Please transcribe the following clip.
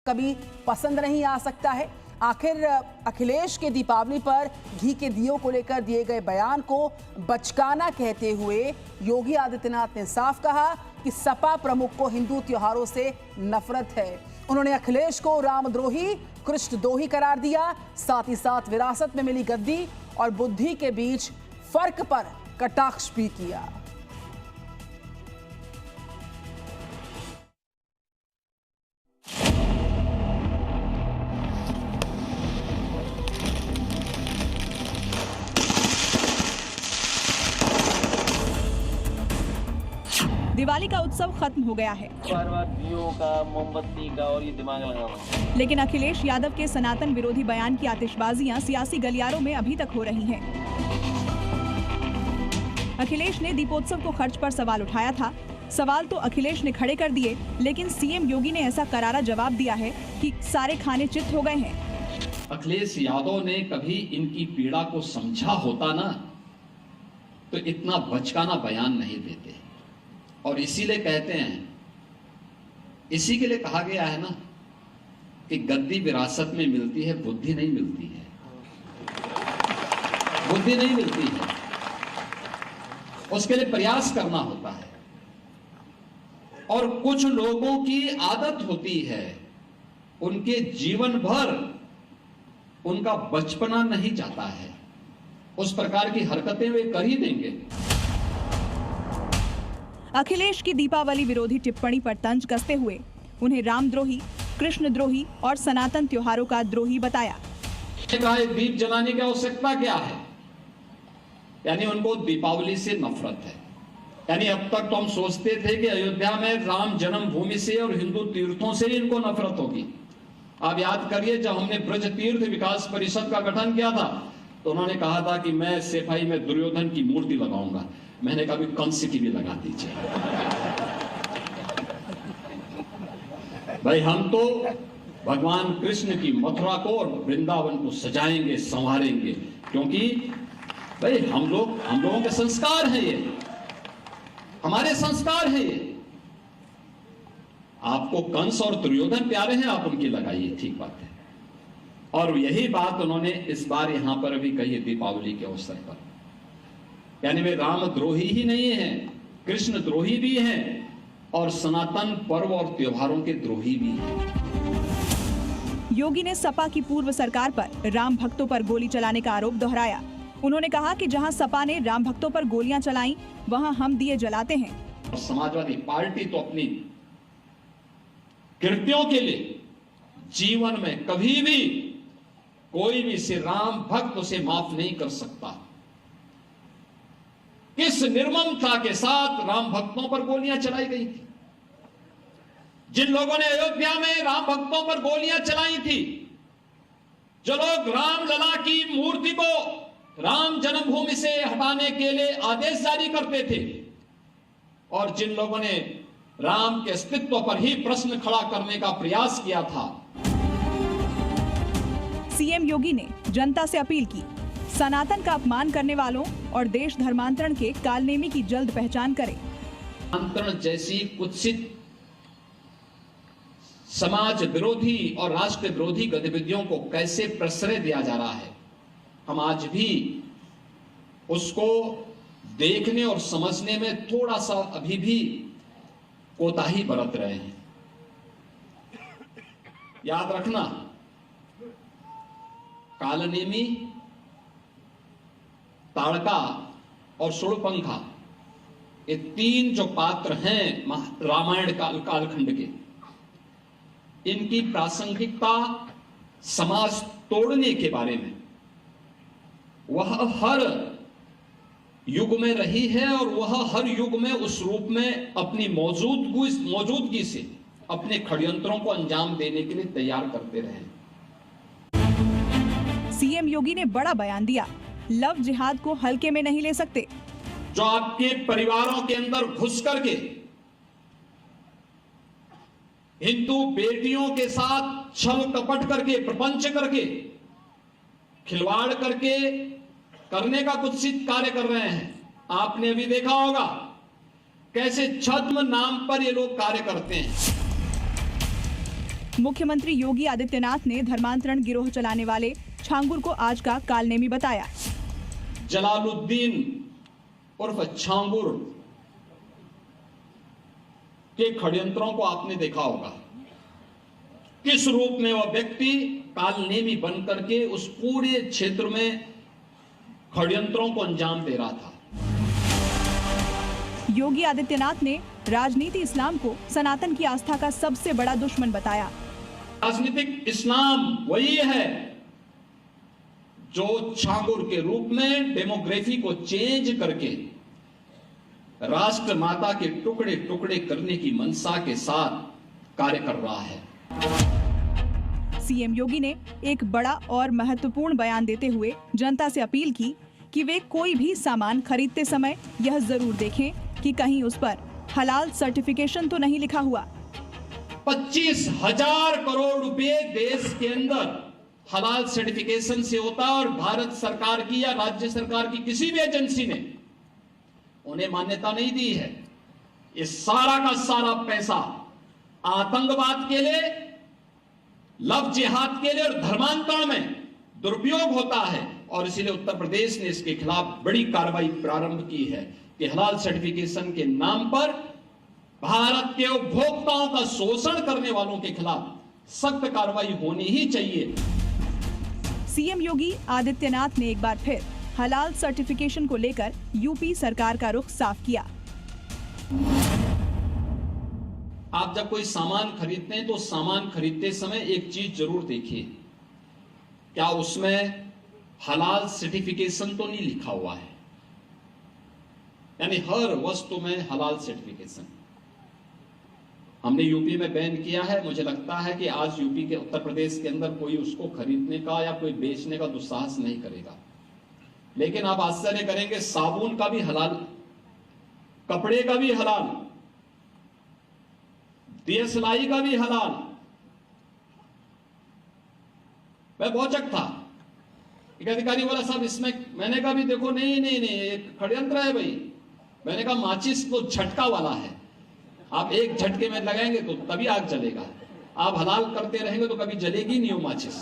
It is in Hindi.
कभी पसंद नहीं आ सकता है। आखिर अखिलेश के दीपावली पर घी के दियों को लेकर दिए गए बयान को बचकाना कहते हुए योगी आदित्यनाथ ने साफ कहा कि सपा प्रमुख को हिंदू त्योहारों से नफरत है। उन्होंने अखिलेश को रामद्रोही, कृष्णद्रोही करार दिया। साथ ही साथ विरासत में मिली गद्दी और बुद्धि के बीच फर्क पर कटाक्ष भी किया। दिवाली का उत्सव खत्म हो गया है। बार-बार दियों का, मोमबत्ती का और ये दिमाग लगा हुआ है। लेकिन अखिलेश यादव के सनातन विरोधी बयान की आतिशबाजियां सियासी गलियारों में अभी तक हो रही हैं। अखिलेश ने दीपोत्सव को खर्च पर सवाल उठाया था। सवाल तो अखिलेश ने खड़े कर दिए, लेकिन सीएम योगी ने ऐसा करारा जवाब दिया है कि सारे खाने चित्त हो गए हैं। अखिलेश यादव ने कभी इनकी पीड़ा को समझा होता ना, तो इतना बचकाना बयान नहीं देते। और इसीलिए कहते हैं, इसी के लिए कहा गया है ना कि गद्दी विरासत में मिलती है, बुद्धि नहीं मिलती है। बुद्धि नहीं मिलती है, उसके लिए प्रयास करना होता है। और कुछ लोगों की आदत होती है, उनके जीवन भर उनका बचपना नहीं जाता है, उस प्रकार की हरकतें वे कर ही देंगे। अखिलेश की दीपावली विरोधी टिप्पणी पर तंज कसते हुए उन्हें रामद्रोही, कृष्णद्रोही और सनातन त्योहारों का द्रोही बताया। दीप जलाने की आवश्यकता क्या है? यानी उनको दीपावली से नफरत है। यानी अब तक तो हम सोचते थे कि अयोध्या में राम जन्मभूमि से और हिंदू तीर्थों से इनको नफरत होगी। आप याद करिए, जब हमने ब्रज तीर्थ विकास परिषद का गठन किया था तो उन्होंने कहा था कि मैं सेफाई में दुर्योधन की मूर्ति लगाऊंगा। मैंने कहा कंस की भी लगा दीजिए। भाई हम तो भगवान कृष्ण की मथुरा को और वृंदावन को सजाएंगे, संवारेंगे, क्योंकि भाई हम लोगों के संस्कार हैं, ये हमारे संस्कार हैं। ये आपको कंस और दुर्योधन प्यारे हैं, आप उनकी लगाइए, ठीक बात है। और यही बात उन्होंने इस बार यहां पर भी कही दीपावली के अवसर पर। यानी वे रामद्रोही ही नहीं हैं, कृष्ण द्रोही भी हैं और सनातन पर्व और त्योहारों के द्रोही भी हैं। योगी ने सपा की पूर्व सरकार पर राम भक्तों पर गोली चलाने का आरोप दोहराया। उन्होंने कहा कि जहां सपा ने राम भक्तों पर गोलियां चलाई, वहां हम दिए जलाते हैं। और समाजवादी पार्टी तो अपनी कृत्यों के लिए जीवन में कभी भी कोई भी से राम भक्त उसे माफ नहीं कर सकता। किस निर्ममता के साथ राम भक्तों पर गोलियां चलाई गई थी। जिन लोगों ने अयोध्या में राम भक्तों पर गोलियां चलाई थी, जो लोग रामलला की मूर्ति को राम जन्मभूमि से हटाने के लिए आदेश जारी करते थे, और जिन लोगों ने राम के अस्तित्व पर ही प्रश्न खड़ा करने का प्रयास किया था। सीएम योगी ने जनता से अपील की, सनातन का अपमान करने वालों और देश धर्मांतरण के कालनेमी की जल्द पहचान करें। धर्मांतरण जैसी कुत्सित समाज विरोधी और राष्ट्र विरोधी गतिविधियों को कैसे प्रश्रय दिया जा रहा है, हम आज भी उसको देखने और समझने में थोड़ा सा अभी भी कोताही बरत रहे हैं। याद रखना, कालनेमी, ताड़का और सुड़पंखा, ये तीन जो पात्र हैं रामायण कालखंड के, इनकी प्रासंगिकता समाज तोड़ने के बारे में वह हर युग में रही है, और वह हर युग में उस रूप में अपनी मौजूदगी से अपने षड्यंत्रों को अंजाम देने के लिए तैयार करते रहे। सीएम योगी ने बड़ा बयान दिया, लव जिहाद को हल्के में नहीं ले सकते। जो आपके परिवारों के अंदर घुस करके हिंदू बेटियों के साथ छल कपट करके, प्रपंच करके, खिलवाड़ करके करने का कुत्सित कार्य कर रहे हैं, आपने अभी देखा होगा कैसे छद्म नाम पर ये लोग कार्य करते हैं। मुख्यमंत्री योगी आदित्यनाथ ने धर्मांतरण गिरोह चलाने वाले छांगुर को आज का कालनेमी बताया। जलालुद्दीन उर्फ छांगुर के षड्यंत्रों को आपने देखा होगा। किस रूप में वह व्यक्ति कालनेमी बनकर के उस पूरे क्षेत्र में षड्यंत्रों को अंजाम दे रहा था। योगी आदित्यनाथ ने राजनीति इस्लाम को सनातन की आस्था का सबसे बड़ा दुश्मन बताया। राजनीतिक इस्लाम वही है जो छांगुर के रूप में डेमोग्राफी को चेंज करके राष्ट्र माता के टुकड़े टुकड़े करने की मंशा के साथ कार्य कर रहा है। सीएम योगी ने एक बड़ा और महत्वपूर्ण बयान देते हुए जनता से अपील की कि वे कोई भी सामान खरीदते समय यह जरूर देखें कि कहीं उस पर हलाल सर्टिफिकेशन तो नहीं लिखा हुआ। 25,000 करोड़ रुपए देश के अंदर हलाल सर्टिफिकेशन से होता है और भारत सरकार की या राज्य सरकार की किसी भी एजेंसी ने उन्हें मान्यता नहीं दी है। ये सारा का सारा पैसा आतंकवाद के लिए, लव जिहाद के लिए और धर्मांतरण में दुरुपयोग होता है और इसीलिए उत्तर प्रदेश ने इसके खिलाफ बड़ी कार्रवाई प्रारंभ की है कि हलाल सर्टिफिकेशन के नाम पर भारत के उपभोक्ताओं का शोषण करने वालों के खिलाफ सख्त कार्रवाई होनी ही चाहिए। सीएम योगी आदित्यनाथ ने एक बार फिर हलाल सर्टिफिकेशन को लेकर यूपी सरकार का रुख साफ किया। आप जब कोई सामान खरीदते हैं तो सामान खरीदते समय एक चीज जरूर देखिए, क्या उसमें हलाल सर्टिफिकेशन तो नहीं लिखा हुआ है। यानी हर वस्तु में हलाल सर्टिफिकेशन हमने यूपी में बैन किया है। मुझे लगता है कि आज यूपी के उत्तर प्रदेश के अंदर कोई उसको खरीदने का या कोई बेचने का दुस्साहस नहीं करेगा। लेकिन आप आश्चर्य करेंगे, साबुन का भी हलाल, कपड़े का भी हलाल, दिया सिलाई का भी हलाल। मैं भौचक था। एक अधिकारी बोला साहब इसमें, मैंने कहा भी देखो नहीं एक षड्यंत्र है भाई। मैंने कहा माचिस तो झटका वाला है, आप एक झटके में लगाएंगे तो तभी आग जलेगा, आप हलाल करते रहेंगे तो कभी जलेगी नहीं वो माचिस।